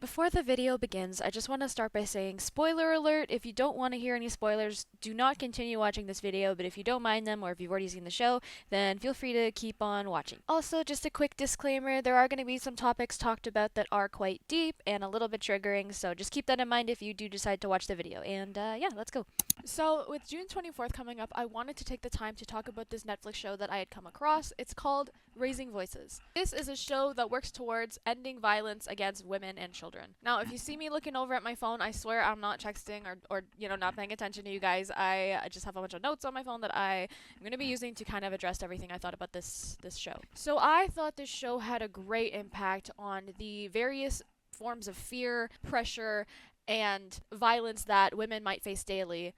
Before the video begins, I just want to start by saying spoiler alert. If you don't want to hear any spoilers, do not continue watching this video, but if you don't mind them or if you've already seen the show, then feel free to keep on watching. Also, just a quick disclaimer, there are going to be some topics talked about that are quite deep and a little bit triggering, so just keep that in mind if you do decide to watch the video. And yeah, let's go. So, with June 24th coming up, I wanted to take the time to talk about this Netflix show that I had come across. It's called Raising Voices. This is a show that works towards ending violence against women and children. Now, if you see me looking over at my phone, I swear I'm not texting or not paying attention to you guys. I just have a bunch of notes on my phone that I am going to be using to kind of address everything I thought about this show. So, I thought this show had a great impact on the various forms of fear, pressure, and violence that women might face daily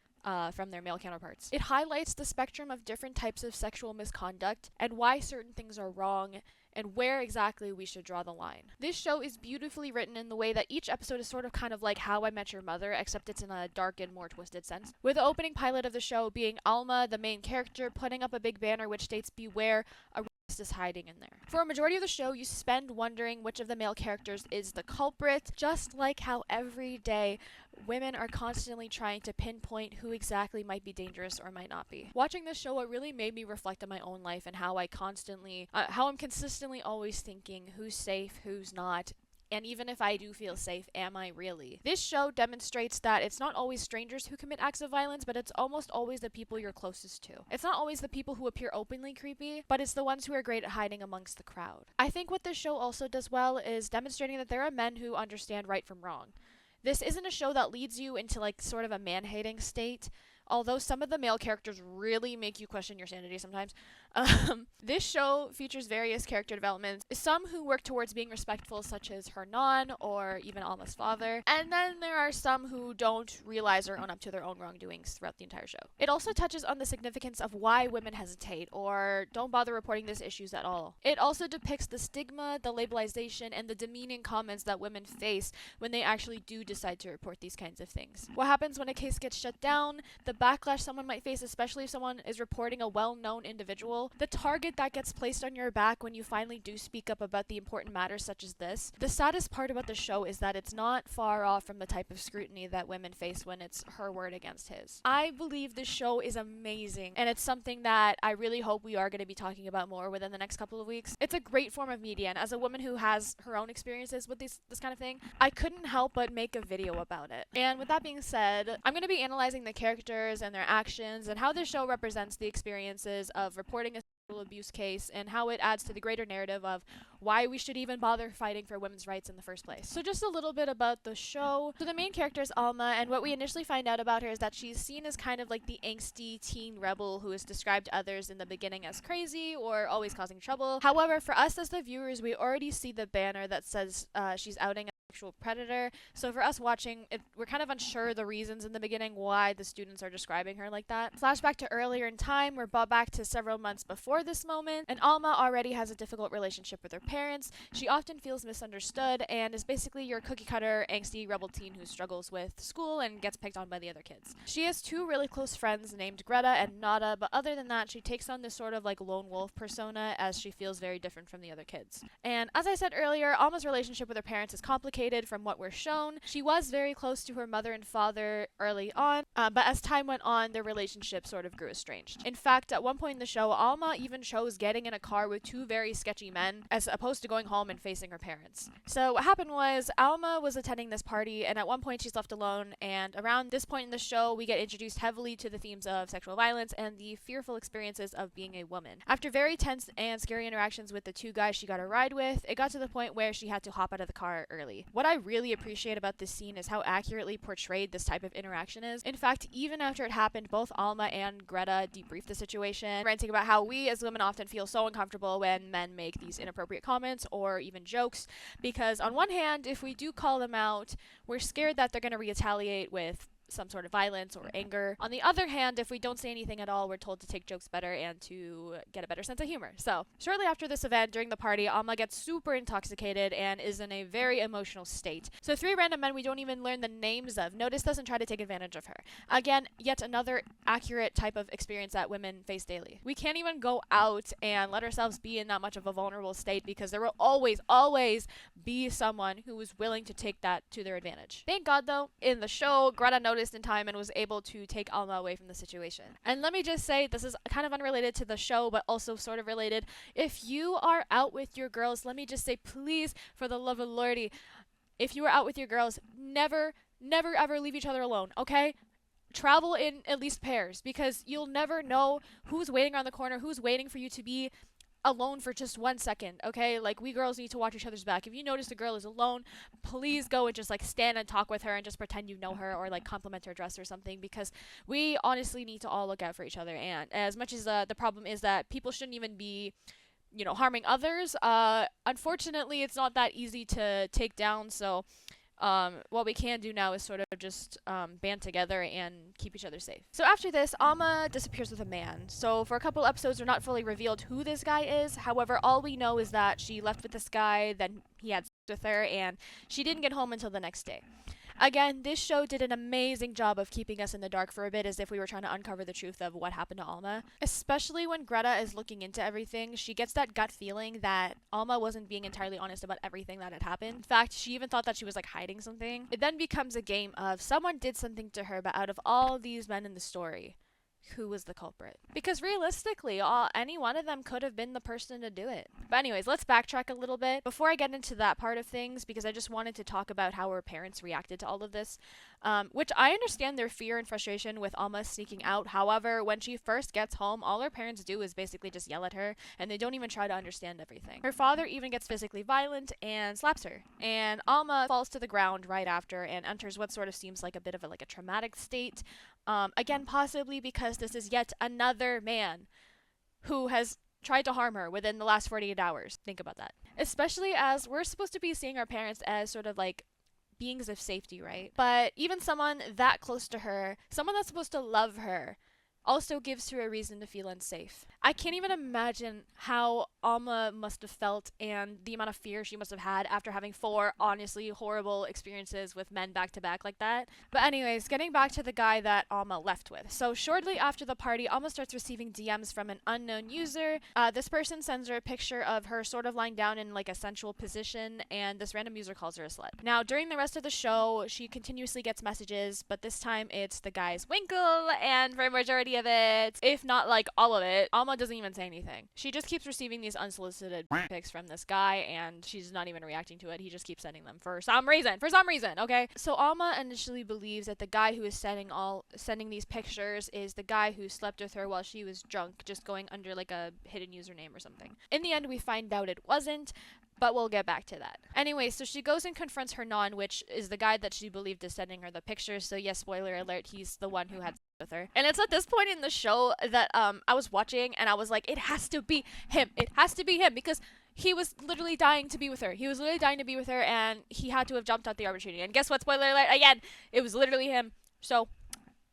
from their male counterparts. It highlights the spectrum of different types of sexual misconduct and why certain things are wrong and where exactly we should draw the line. This show is beautifully written in the way that each episode is sort of kind of like How I Met Your Mother, except it's in a dark and more twisted sense. With the opening pilot of the show being Alma, the main character, putting up a big banner which states, "Beware, a is hiding in there." For a majority of the show, you spend wondering which of the male characters is the culprit, just like how every day women are constantly trying to pinpoint who exactly might be dangerous or might not be. Watching this show, it really made me reflect on my own life and how I'm consistently always thinking who's safe, who's not, and even if I do feel safe, am I really? This show demonstrates that it's not always strangers who commit acts of violence, but it's almost always the people you're closest to. It's not always the people who appear openly creepy, but it's the ones who are great at hiding amongst the crowd. I think what this show also does well is demonstrating that there are men who understand right from wrong. This isn't a show that leads you into like sort of a man-hating state, although some of the male characters really make you question your sanity sometimes. This show features various character developments, some who work towards being respectful, such as Hernan or even Alma's father, and then there are some who don't realize or own up to their own wrongdoings throughout the entire show. It also touches on the significance of why women hesitate or don't bother reporting these issues at all. It also depicts the stigma, the labelization, and the demeaning comments that women face when they actually do decide to report these kinds of things. What happens when a case gets shut down, the backlash someone might face, especially if someone is reporting a well-known individual, the target that gets placed on your back when you finally do speak up about the important matters such as this. The saddest part about the show is that it's not far off from the type of scrutiny that women face when it's her word against his. I believe this show is amazing, and it's something that I really hope we are going to be talking about more within the next couple of weeks. It's a great form of media, and as a woman who has her own experiences with this kind of thing, I couldn't help but make a video about it. And with that being said, I'm going to be analyzing the characters and their actions and how this show represents the experiences of reporting a sexual abuse case and how it adds to the greater narrative of why we should even bother fighting for women's rights in the first place. So just a little bit about the show. So the main character is Alma, and what we initially find out about her is that she's seen as kind of like the angsty teen rebel who is described to others in the beginning as crazy or always causing trouble. However, for us as the viewers, we already see the banner that says she's outing sexual predator. So for us watching it, we're kind of unsure the reasons in the beginning why the students are describing her like that. Flashback to earlier in time, we're brought back to several months before this moment, and Alma already has a difficult relationship with her parents. She often feels misunderstood and is basically your cookie cutter angsty rebel teen who struggles with school and gets picked on by the other kids. She has two really close friends named Greta and Nada, but other than that, she takes on this sort of like lone wolf persona as she feels very different from the other kids. And as I said earlier, Alma's relationship with her parents is complicated from what we're shown. She was very close to her mother and father early on, but as time went on, their relationship sort of grew estranged. In fact, at one point in the show, Alma even chose getting in a car with two very sketchy men as opposed to going home and facing her parents. So what happened was Alma was attending this party, and at one point she's left alone, and around this point in the show, we get introduced heavily to the themes of sexual violence and the fearful experiences of being a woman. After very tense and scary interactions with the two guys she got a ride with, it got to the point where she had to hop out of the car early. What I really appreciate about this scene is how accurately portrayed this type of interaction is. In fact, even after it happened, both Alma and Greta debriefed the situation, ranting about how we as women often feel so uncomfortable when men make these inappropriate comments or even jokes, because on one hand, if we do call them out, we're scared that they're going to retaliate with some sort of violence or anger. On the other hand, if we don't say anything at all, we're told to take jokes better and to get a better sense of humor. So, shortly after this event, during the party, Alma gets super intoxicated and is in a very emotional state. So, three random men we don't even learn the names of. Notice doesn't try to take advantage of her. Again, yet another accurate type of experience that women face daily. We can't even go out and let ourselves be in that much of a vulnerable state because there will always be someone who is willing to take that to their advantage. Thank God, though, in the show, Greta noticed in time and was able to take Alma away from the situation. And let me just say, this is kind of unrelated to the show, but also sort of related. If you are out with your girls, let me just say, please, for the love of Lordy, if you are out with your girls, never ever leave each other alone, okay? Travel in at least pairs, because you'll never know who's waiting around the corner, who's waiting for you to be alone for just 1 second, okay? Like, we girls need to watch each other's back. If you notice the girl is alone, please go and just like stand and talk with her and just pretend you know her, or like compliment her dress or something, because we honestly need to all look out for each other. And as much as the problem is that people shouldn't even be, you know, harming others, unfortunately it's not that easy to take down. So what we can do now is sort of just band together and keep each other safe. So after this, Alma disappears with a man. So for a couple episodes, we're not fully revealed who this guy is. However, all we know is that she left with this guy, then he had sex with her, and she didn't get home until the next day. Again, this show did an amazing job of keeping us in the dark for a bit, as if we were trying to uncover the truth of what happened to Alma. Especially when Greta is looking into everything, she gets that gut feeling that Alma wasn't being entirely honest about everything that had happened. In fact, she even thought that she was like hiding something. It then becomes a game of someone did something to her, but out of all these men in the story, who was the culprit? Because realistically, any one of them could have been the person to do it. But anyways, let's backtrack a little bit before I get into that part of things, because I just wanted to talk about how her parents reacted to all of this, which I understand their fear and frustration with Alma sneaking out. However, when she first gets home, all her parents do is basically just yell at her, and they don't even try to understand everything. Her father even gets physically violent and slaps her, and Alma falls to the ground right after and enters what sort of seems like a bit of a traumatic state. Again, possibly because this is yet another man who has tried to harm her within the last 48 hours. Think about that. Especially as we're supposed to be seeing our parents as sort of like beings of safety, right? But even someone that close to her, someone that's supposed to love her, also gives her a reason to feel unsafe. I can't even imagine how Alma must have felt and the amount of fear she must have had after having 4 honestly horrible experiences with men back to back like that. But anyways, getting back to the guy that Alma left with. So shortly after the party, Alma starts receiving DMs from an unknown user. This person sends her a picture of her sort of lying down in like a sensual position, and this random user calls her a slut. Now, during the rest of the show, she continuously gets messages, but this time it's the guy's winkle, and for a majority of it, if not like all of it, Alma doesn't even say anything. She just keeps receiving these unsolicited pics from this guy, and she's not even reacting to it. He just keeps sending them for some reason, okay? So Alma initially believes that the guy who is sending these pictures is the guy who slept with her while she was drunk, just going under like a hidden username or something. In the end, we find out it wasn't, but we'll get back to that. Anyway, so she goes and confronts her non, which is the guy that she believed is sending her the pictures. So yes, spoiler alert, he's the one who had sex with her. And it's at this point in the show that I was watching and I was like, it has to be him. It has to be him, because he was literally dying to be with her. He was literally dying to be with her, and he had to have jumped at the opportunity. And guess what? Spoiler alert again, it was literally him. So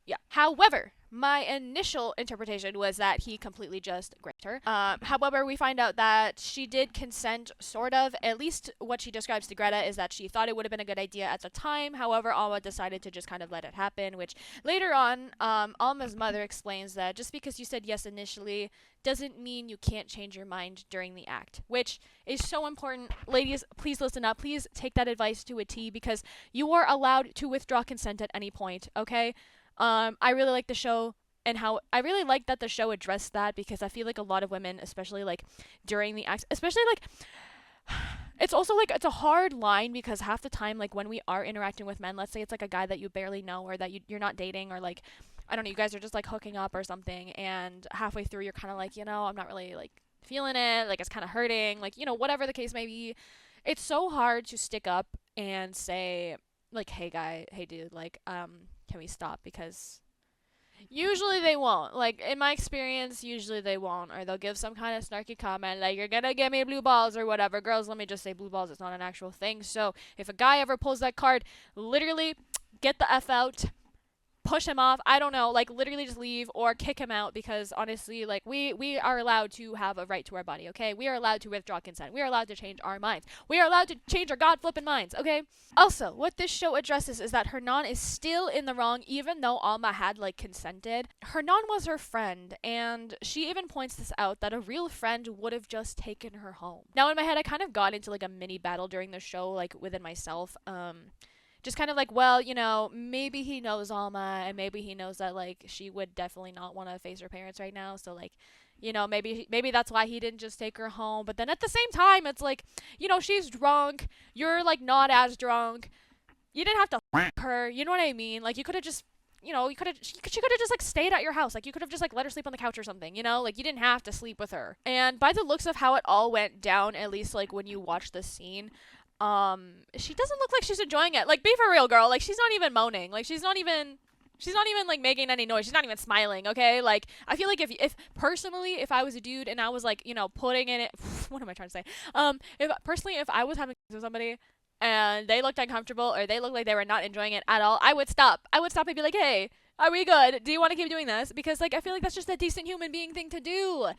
yeah. However, my initial interpretation was that he completely just raped her. However, we find out that she did consent, sort of. At least what she describes to Greta is that she thought it would have been a good idea at the time. However, Alma decided to just kind of let it happen, which later on, Alma's mother explains that just because you said yes initially doesn't mean you can't change your mind during the act, which is so important. Ladies, please listen up. Please take that advice to a T, because you are allowed to withdraw consent at any point, okay? I really like the show, and how I really like that the show addressed that, because I feel like a lot of women, especially like during the act, especially like it's also like it's a hard line, because half the time, like when we are interacting with men, let's say it's like a guy that you barely know, or that you're not dating, or like I don't know, you guys are just like hooking up or something, and halfway through you're kind of like, you know, I'm not really like feeling it, like it's kind of hurting, like, you know, whatever the case may be. It's so hard to stick up and say like, hey guy, hey dude, like can we stop? Because usually they won't. Like, in my experience, usually they won't. Or they'll give some kind of snarky comment, like, you're gonna give me blue balls or whatever. Girls, let me just say blue balls. It's not an actual thing. So, if a guy ever pulls that card, literally, get the F out. push him off. I don't know, like literally just leave or kick him out, because honestly, like we are allowed to have a right to our body, okay? We are allowed to withdraw consent. We are allowed to change our minds. We are allowed to change our god flipping minds, okay? Also, what this show addresses is that Hernan is still in the wrong, even though Alma had like consented. Hernan was her friend, and she even points this out, that a real friend would have just taken her home. Now in my head, I kind of got into like a mini battle during the show, like within myself. Just kind of like, well, you know, maybe he knows Alma, and maybe he knows that like she would definitely not want to face her parents right now, so like, you know, maybe that's why he didn't just take her home. But then at the same time, it's like, you know, she's drunk, you're like not as drunk, you didn't have to her, you know what I mean? Like you could have just, you know, she could have just like stayed at your house. Like you could have just like let her sleep on the couch or something, you know? Like you didn't have to sleep with her. And by the looks of how it all went down, at least like when you watch the scene, she doesn't look like she's enjoying it. Like, be for real, girl. Like, she's not even moaning. Like, she's not even like making any noise. She's not even smiling, okay? Like, I feel like if personally, if I was a dude and I was like, you know, putting in it, what am I trying to say? If I was having sex with somebody and they looked uncomfortable, or they looked like they were not enjoying it at all, I would stop. I would stop and be like, hey, are we good? Do you want to keep doing this? Because like, I feel like that's just a decent human being thing to do.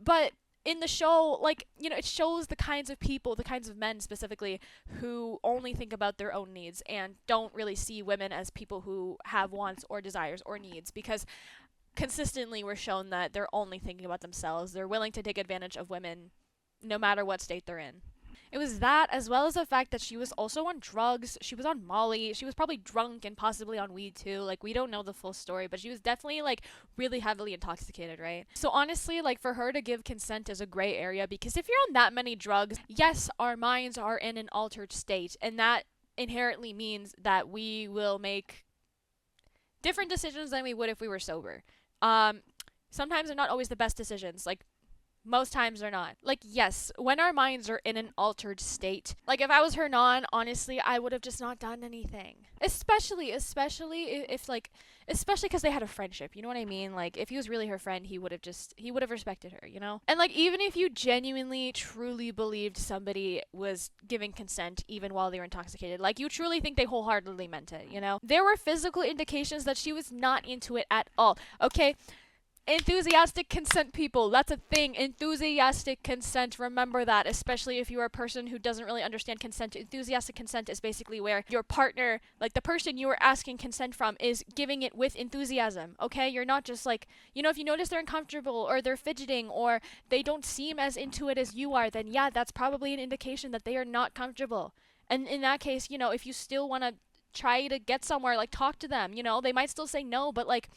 But in the show, like, you know, it shows the kinds of people, the kinds of men specifically, who only think about their own needs and don't really see women as people who have wants or desires or needs, because consistently we're shown that they're only thinking about themselves. They're willing to take advantage of women no matter what state they're in. It was that, as well as the fact that she was also on drugs. She was on Molly. She was probably drunk and possibly on weed too. Like, we don't know the full story, but she was definitely like really heavily intoxicated, right? So honestly, like, for her to give consent is a gray area, because if you're on that many drugs, yes, our minds are in an altered state, and that inherently means that we will make different decisions than we would if we were sober. Sometimes they're not always the best decisions. Like, most times they're not. Like, yes, when our minds are in an altered state, like if I was Hernan, honestly, I would have just not done anything. Especially if like, especially because they had a friendship, you know what I mean? Like, if he was really her friend, he would have respected her, you know? And like, even if you genuinely, truly believed somebody was giving consent even while they were intoxicated, like, you truly think they wholeheartedly meant it, you know? There were physical indications that she was not into it at all, okay? Enthusiastic consent, people. That's a thing. Enthusiastic consent. Remember that, especially if you are a person who doesn't really understand consent. Enthusiastic consent is basically where your partner, like the person you are asking consent from, is giving it with enthusiasm, okay? You're not just like, you know, if you notice they're uncomfortable or they're fidgeting or they don't seem as into it as you are, then yeah, that's probably an indication that they are not comfortable. And in that case, you know, if you still want to try to get somewhere, like, talk to them, you know, they might still say no, but like,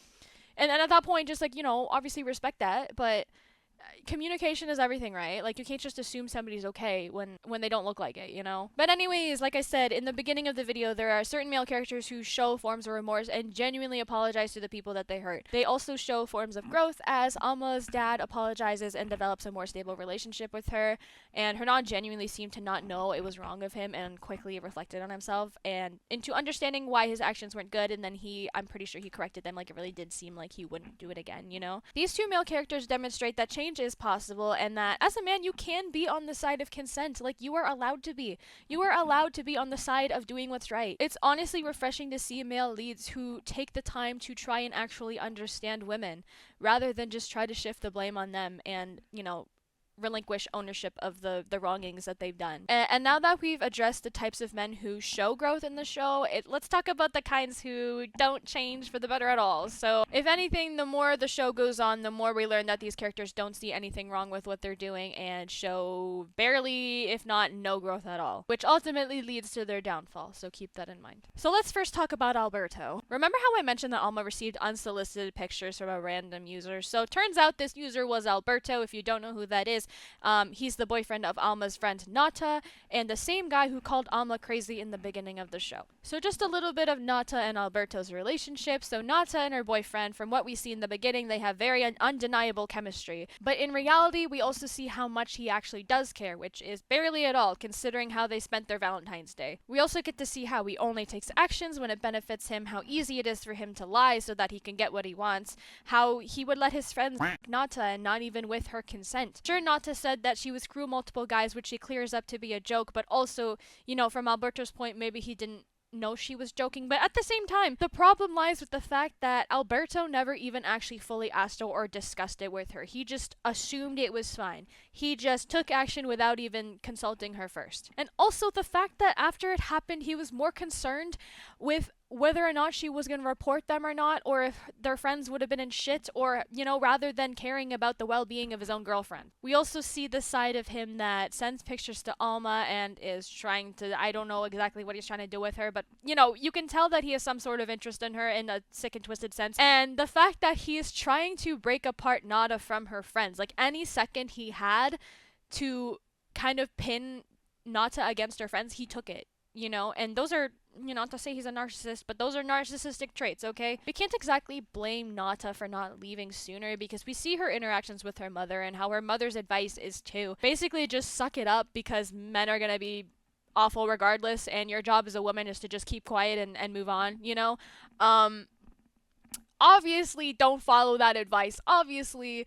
and then at that point, just like, you know, obviously respect that, but communication is everything, right? Like, you can't just assume somebody's okay when they don't look like it, you know? But anyways, like I said, in the beginning of the video, there are certain male characters who show forms of remorse and genuinely apologize to the people that they hurt. They also show forms of growth, as Alma's dad apologizes and develops a more stable relationship with her, and Hernan genuinely seemed to not know it was wrong of him and quickly reflected on himself and into understanding why his actions weren't good, and then I'm pretty sure he corrected them. Like, it really did seem like he wouldn't do it again, you know? These two male characters demonstrate that change is possible, and that as a man you can be on the side of consent. Like, you are allowed to be. You are allowed to be on the side of doing what's right. It's honestly refreshing to see male leads who take the time to try and actually understand women, rather than just try to shift the blame on them and, you know, relinquish ownership of the wrongings that they've done. And now that we've addressed the types of men who show growth in the show, let's talk about the kinds who don't change for the better at all. So, if anything, the more the show goes on, the more we learn that these characters don't see anything wrong with what they're doing and show barely, if not no growth at all, which ultimately leads to their downfall, so keep that in mind. So let's first talk about Alberto. Remember how I mentioned that Alma received unsolicited pictures from a random user? So turns out this user was Alberto. If you don't know who that is, he's the boyfriend of Alma's friend Nata, and the same guy who called Alma crazy in the beginning of the show. So just a little bit of Nata and Alberto's relationship. So Nata and her boyfriend, from what we see in the beginning, they have very undeniable chemistry. But in reality, we also see how much he actually does care, which is barely at all, considering how they spent their Valentine's Day. We also get to see how he only takes actions when it benefits him, how easy it is for him to lie so that he can get what he wants, how he would let his friends Nata and not even with her consent. Sure, Nata said that she was screw multiple guys, which she clears up to be a joke, but also, you know, from Alberto's point, maybe he didn't know she was joking, but at the same time, the problem lies with the fact that Alberto never even actually fully asked her or discussed it with her. He just assumed it was fine. He just took action without even consulting her first. And also the fact that after it happened, he was more concerned with whether or not she was going to report them or not, or if their friends would have been in shit, or, rather than caring about the well being of his own girlfriend. We also see the side of him that sends pictures to Alma and is trying to, I don't know exactly what he's trying to do with her, but, you can tell that he has some sort of interest in her in a sick and twisted sense. And the fact that he is trying to break apart Nada from her friends, like any second he had to kind of pin Nata against her friends, he took it. And those are, not to say he's a narcissist, but those are narcissistic traits, okay? We can't exactly blame Nata for not leaving sooner because we see her interactions with her mother and how her mother's advice is to basically just suck it up because men are gonna be awful regardless, and your job as a woman is to just keep quiet and move on. Um, Obviously, don't follow that advice. Obviously,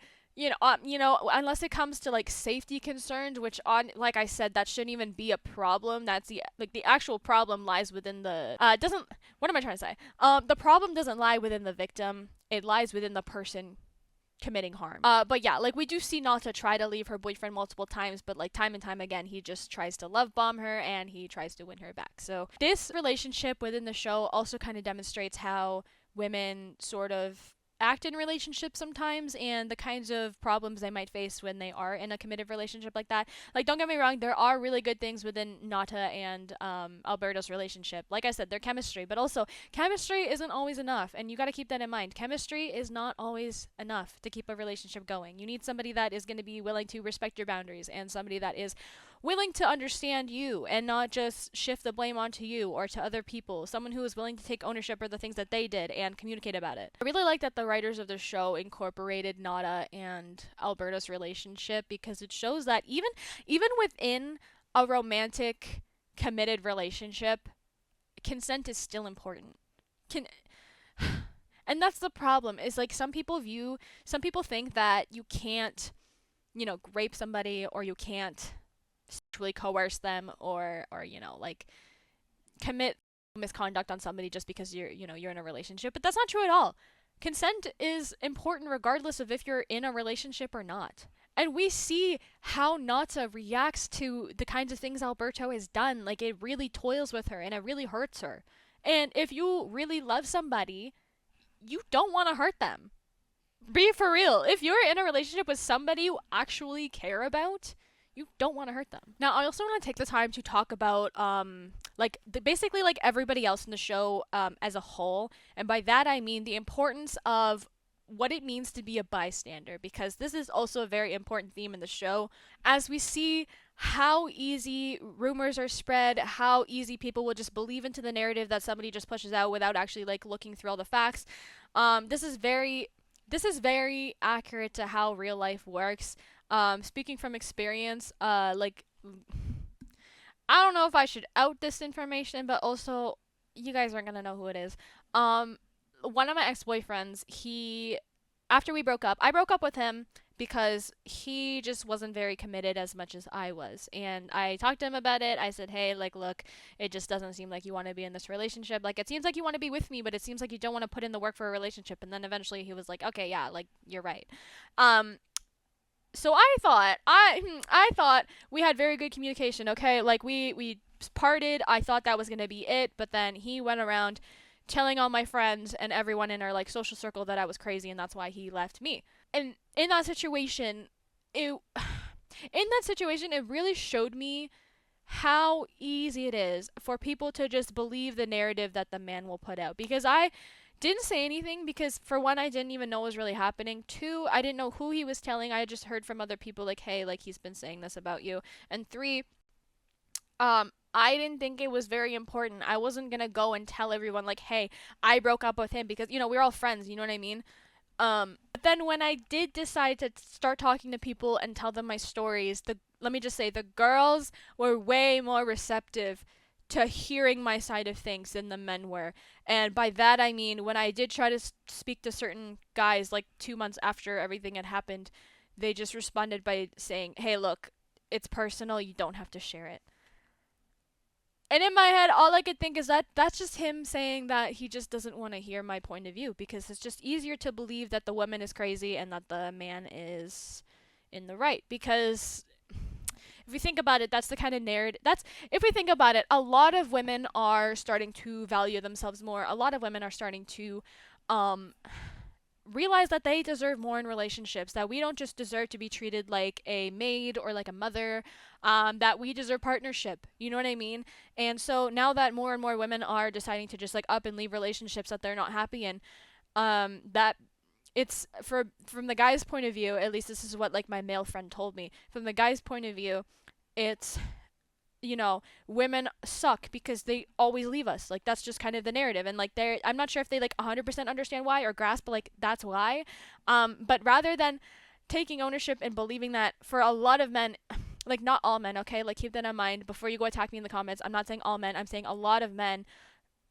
unless it comes to like safety concerns, which on like I said, that shouldn't even be a problem. That's the actual problem lies within the doesn't what am I trying to say? The problem doesn't lie within the victim. It lies within the person committing harm. But yeah, like we do see Nata try to leave her boyfriend multiple times, but like time and time again, he just tries to love bomb her and he tries to win her back. So this relationship within the show also kind of demonstrates how women sort of act in relationships sometimes and the kinds of problems they might face when they are in a committed relationship like that. Like, don't get me wrong, there are really good things within Nata and Alberto's relationship. Like I said, their chemistry, but also chemistry isn't always enough, and you got to keep that in mind. Chemistry is not always enough to keep a relationship going. You need somebody that is going to be willing to respect your boundaries and somebody that is willing to understand you and not just shift the blame onto you or to other people. Someone who is willing to take ownership for the things that they did and communicate about it. I really like that the writers of the show incorporated Nada and Alberto's relationship because it shows that even within a romantic committed relationship, consent is still important. Can and that's the problem is like some people think that you can't, rape somebody or you can't sexually coerce them or like commit misconduct on somebody just because you're in a relationship, but that's not true at all. Consent is important regardless of if you're in a relationship or not. And we see how Nata reacts to the kinds of things Alberto has done. Like, it really toils with her and it really hurts her. And if you really love somebody, you don't want to hurt them. Be for real. If you're in a relationship with somebody you actually care about, you don't want to hurt them. Now, I also want to take the time to talk about basically like everybody else in the show as a whole, and by that I mean the importance of what it means to be a bystander, because this is also a very important theme in the show as we see how easy rumors are spread, how easy people will just believe into the narrative that somebody just pushes out without actually like looking through all the facts. This is very accurate to how real life works. Speaking from experience, like, I don't know if I should out this information, but also, you guys aren't gonna know who it is. One of my ex-boyfriends, after we broke up, I broke up with him because he just wasn't very committed as much as I was. And I talked to him about it. I said, hey, like, look, it just doesn't seem like you want to be in this relationship. Like, it seems like you want to be with me, but it seems like you don't want to put in the work for a relationship. And then eventually he was like, okay, yeah, like, you're right. So I thought we had very good communication, okay? Like, we parted. I thought that was going to be it, but then he went around telling all my friends and everyone in our like social circle that I was crazy and that's why he left me. And in that situation, it really showed me how easy it is for people to just believe the narrative that the man will put out, because I didn't say anything because, for one, I didn't even know what was really happening. Two, I didn't know who he was telling. I just heard from other people like, hey, like, he's been saying this about you. And three, I didn't think it was very important. I wasn't gonna go and tell everyone like, hey, I broke up with him, because we're all friends, you know what I mean? But then when I did decide to start talking to people and tell them my stories, let me just say, the girls were way more receptive to hearing my side of things than the men were. And by that I mean, when I did try to speak to certain guys like 2 months after everything had happened, they just responded by saying, hey, look, it's personal, you don't have to share it. And in my head, all I could think is that that's just him saying that he just doesn't want to hear my point of view, because it's just easier to believe that the woman is crazy and that the man is in the right. Because if you think about it, that's the kind of narrative. That's, if we think about it, a lot of women are starting to value themselves more. A lot of women are starting to um, realize that they deserve more in relationships, that we don't just deserve to be treated like a maid or like a mother, that we deserve partnership. You know what I mean? And so now that more and more women are deciding to just like up and leave relationships that they're not happy in, that it's from the guy's point of view, at least this is what like my male friend told me. From the guy's point of view, it's, you know, women suck because they always leave us. Like that's just kind of the narrative. And like they're, I'm not sure if they like 100% understand why or grasp, but like that's why. But rather than taking ownership and believing that, for a lot of men, like not all men, okay? Like keep that in mind before you go attack me in the comments. I'm not saying all men. I'm saying a lot of men,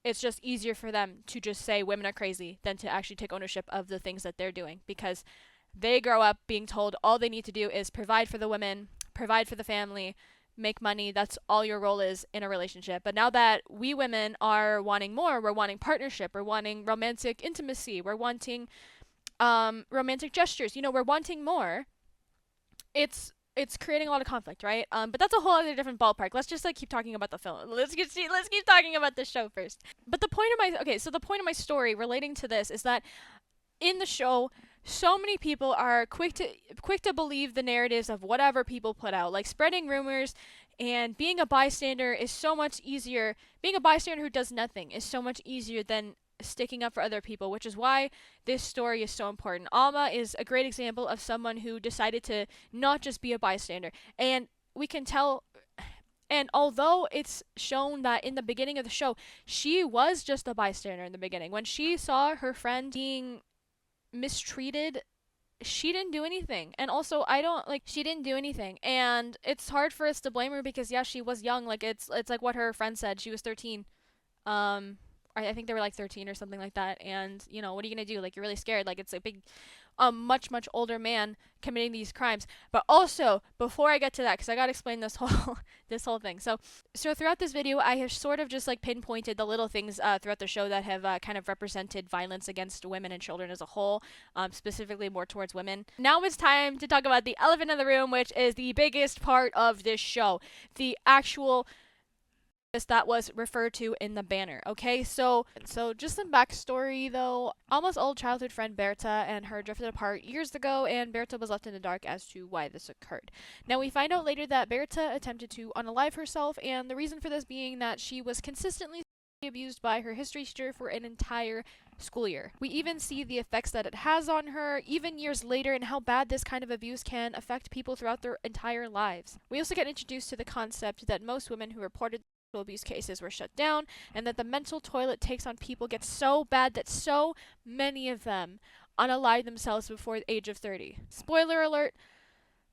it's just easier for them to just say women are crazy than to actually take ownership of the things that they're doing, because they grow up being told all they need to do is provide for the women, provide for the family, make money. That's all your role is in a relationship. But now that we women are wanting more, we're wanting partnership, we're wanting romantic intimacy, we're wanting romantic gestures, you know, we're wanting more. It's creating a lot of conflict, right? But that's a whole other different ballpark. Let's just like keep talking about the film. Let's keep talking about the show first. But the point of the point of my story relating to this is that in the show, so many people are quick to believe the narratives of whatever people put out, like spreading rumors, and being a bystander is so much easier. Being a bystander who does nothing is so much easier than sticking up for other people, which is why this story is so important. Alma is a great example of someone who decided to not just be a bystander. And we can tell, and although it's shown that in the beginning of the show, she was just a bystander in the beginning. When she saw her friend being mistreated, she didn't do anything. And also, I don't like, she didn't do anything. And it's hard for us to blame her because yeah, she was young. Like it's like what her friend said, she was 13. I think they were like 13 or something like that. And you know, what are you gonna do? Like you're really scared. Like it's a big, much older man committing these crimes. But also, before I get to that, because I gotta explain this whole this whole thing. So throughout this video, I have sort of just like pinpointed the little things throughout the show that have kind of represented violence against women and children as a whole, specifically more towards women. Now it's time to talk about the elephant in the room, which is the biggest part of this show, the actual that was referred to in the banner. Okay, so just some backstory though. Alma's old childhood friend Berta and her drifted apart years ago, and Berta was left in the dark as to why this occurred. Now we find out later that Berta attempted to unalive herself, and the reason for this being that she was consistently abused by her history teacher for an entire school year. We even see the effects that it has on her even years later, and how bad this kind of abuse can affect people throughout their entire lives. We also get introduced to the concept that most women who reported abuse cases were shut down, and that the mental toll it takes on people gets so bad that so many of them unalive themselves before the age of 30. Spoiler alert,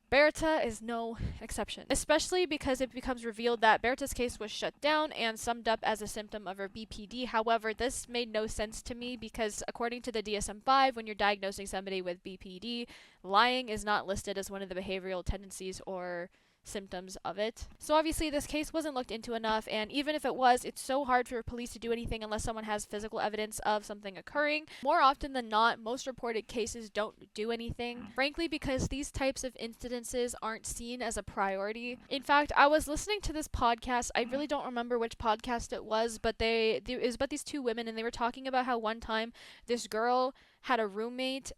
Berta is no exception, especially because it becomes revealed that Berta's case was shut down and summed up as a symptom of her BPD. However, this made no sense to me because according to the DSM-5, when you're diagnosing somebody with BPD, lying is not listed as one of the behavioral tendencies or symptoms of it. So obviously this case wasn't looked into enough, and even if it was, it's so hard for police to do anything unless someone has physical evidence of something occurring. More often than not, most reported cases don't do anything, frankly because these types of incidences aren't seen as a priority. In fact, I was listening to this podcast, I really don't remember which podcast it was, but it was about these two women, and they were talking about how one time this girl had a roommate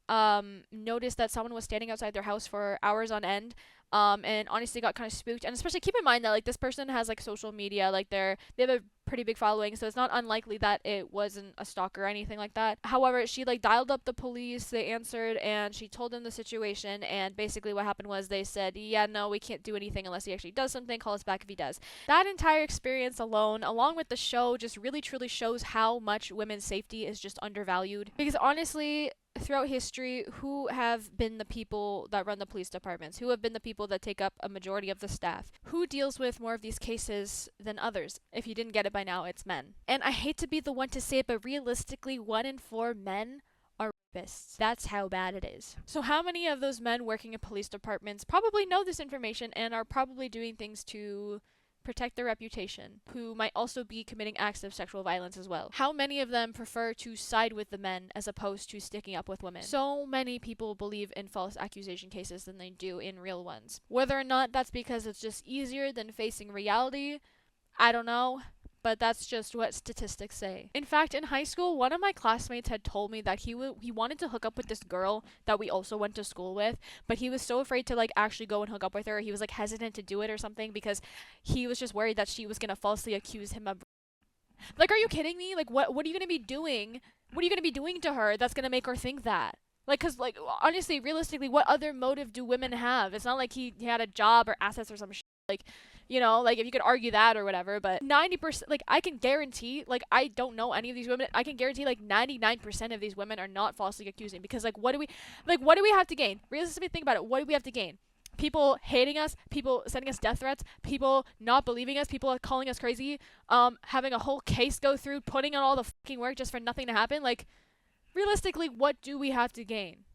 noticed that someone was standing outside their house for hours on end, and honestly got kind of spooked. And especially keep in mind that like this person has like social media, like they have a pretty big following, so it's not unlikely that it wasn't a stalker or anything like that. However, she like dialed up the police, they answered, and she told them the situation, and basically what happened was they said, yeah, no, we can't do anything unless he actually does something, call us back if he does. That entire experience alone, along with the show, just really truly shows how much women's safety is just undervalued. Because honestly, throughout history, who have been the people that run the police departments? Who have been the people that take up a majority of the staff? Who deals with more of these cases than others? If you didn't get it by now, it's men. And I hate to be the one to say it, but realistically, 1 in 4 men are rapists. That's how bad it is. So how many of those men working in police departments probably know this information and are probably doing things to protect their reputation, who might also be committing acts of sexual violence as well. How many of them prefer to side with the men as opposed to sticking up with women? So many people believe in false accusation cases than they do in real ones. Whether or not that's because it's just easier than facing reality, I don't know, but that's just what statistics say. In fact, in high school, one of my classmates had told me that he wanted to hook up with this girl that we also went to school with, but he was so afraid to like actually go and hook up with her. He was like hesitant to do it or something because he was just worried that she was going to falsely accuse him of, like, are you kidding me? Like, what are you going to be doing? What are you going to be doing to her that's going to make her think that? Like, cause like honestly, realistically, what other motive do women have? It's not like he had a job or assets or some shit. Like, you know, like if you could argue that or whatever, but 90%, like I can guarantee, like I don't know any of these women, I can guarantee like 99% of these women are not falsely accusing, because like what do we have to gain? Realistically, think about it. What do we have to gain? People hating us, people sending us death threats, people not believing us, people calling us crazy, having a whole case go through, putting in all the fucking work just for nothing to happen. Like, realistically, what do we have to gain?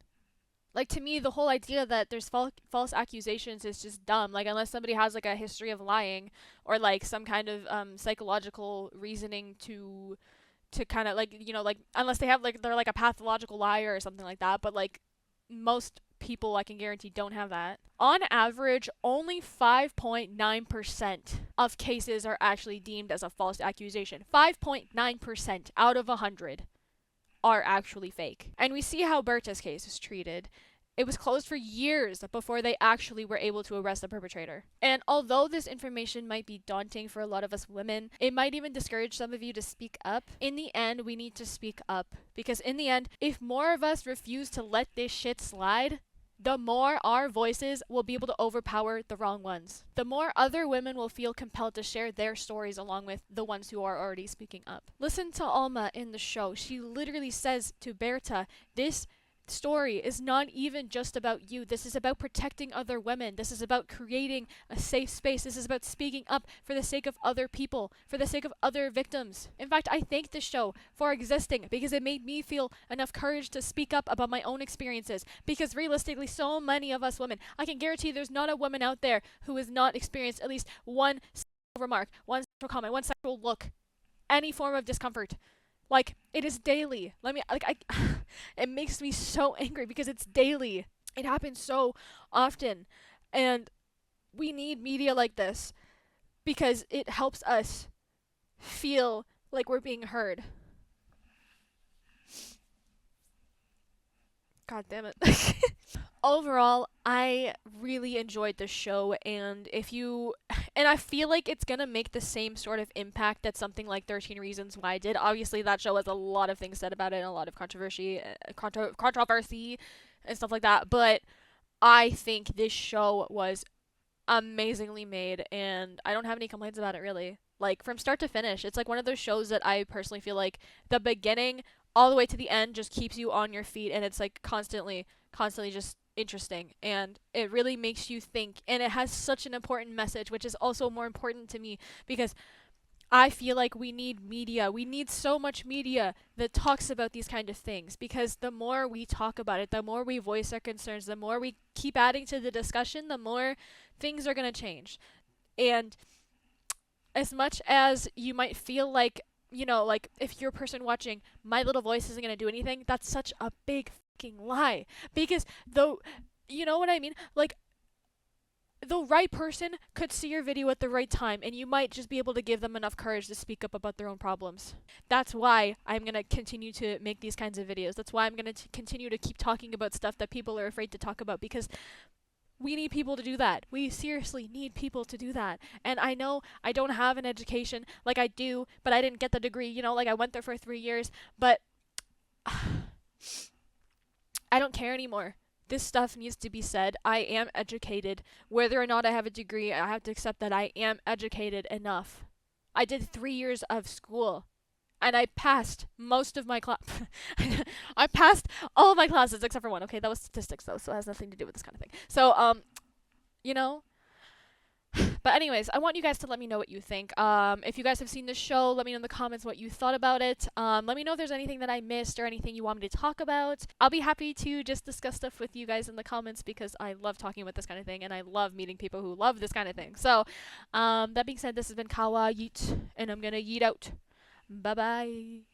Like, to me, the whole idea that there's false accusations is just dumb. Like, unless somebody has like a history of lying or like some kind of psychological reasoning to kind of like, you know, like unless they have like they're like a pathological liar or something like that. But like most people, I can guarantee, don't have that. On average, only 5.9% of cases are actually deemed as a false accusation. 5.9% out of 100 are actually fake. And we see how Berta's case was treated. It was closed for years before they actually were able to arrest the perpetrator. And although this information might be daunting for a lot of us women, it might even discourage some of you to speak up. In the end, we need to speak up. Because in the end, if more of us refuse to let this shit slide, the more our voices will be able to overpower the wrong ones. The more other women will feel compelled to share their stories along with the ones who are already speaking up. Listen to Alma in the show. She literally says to Berta, this story is not even just about you. This is about protecting other women. This is about creating a safe space. This is about speaking up for the sake of other people, for the sake of other victims. In fact, I thank this show for existing because it made me feel enough courage to speak up about my own experiences. Because realistically, so many of us women, I can guarantee there's not a woman out there who has not experienced at least one sexual remark, one sexual comment, one sexual look, any form of discomfort. Like, it is daily. It makes me so angry because it's daily. It happens so often. And we need media like this because it helps us feel like we're being heard. God damn it. Overall, I really enjoyed the show, and I feel like it's gonna make the same sort of impact that something like 13 Reasons Why did. Obviously, that show has a lot of things said about it, and a lot of controversy and stuff like that, but I think this show was amazingly made, and I don't have any complaints about it, really. Like, from start to finish, it's like one of those shows that I personally feel like the beginning all the way to the end just keeps you on your feet, and it's like constantly just interesting, and it really makes you think, and it has such an important message, which is also more important to me because I feel like we need media. We need so much media that talks about these kind of things, because the more we talk about it, the more we voice our concerns, the more we keep adding to the discussion, the more things are going to change. And as much as you might feel like, you know, like if you're a person watching, my little voice isn't going to do anything, that's such a big fucking lie. Because though, you know what I mean? Like, the right person could see your video at the right time, and you might just be able to give them enough courage to speak up about their own problems. That's why I'm going to continue to make these kinds of videos. That's why I'm going to continue to keep talking about stuff that people are afraid to talk about, because we need people to do that. We seriously need people to do that. And I know I don't have an education like I do, but I didn't get the degree, you know, like I went there for 3 years, but I don't care anymore. This stuff needs to be said. I am educated. Whether or not I have a degree, I have to accept that I am educated enough. I did 3 years of school, and I passed most of my I passed all of my classes except for one. Okay, that was statistics though, so it has nothing to do with this kind of thing. So, you know, But anyways, I want you guys to let me know what you think. If you guys have seen the show, let me know in the comments what you thought about it. Let me know if there's anything that I missed or anything you want me to talk about. I'll be happy to just discuss stuff with you guys in the comments because I love talking about this kind of thing and I love meeting people who love this kind of thing. So, that being said, this has been Kawaa Yeet, and I'm gonna yeet out. Bye bye.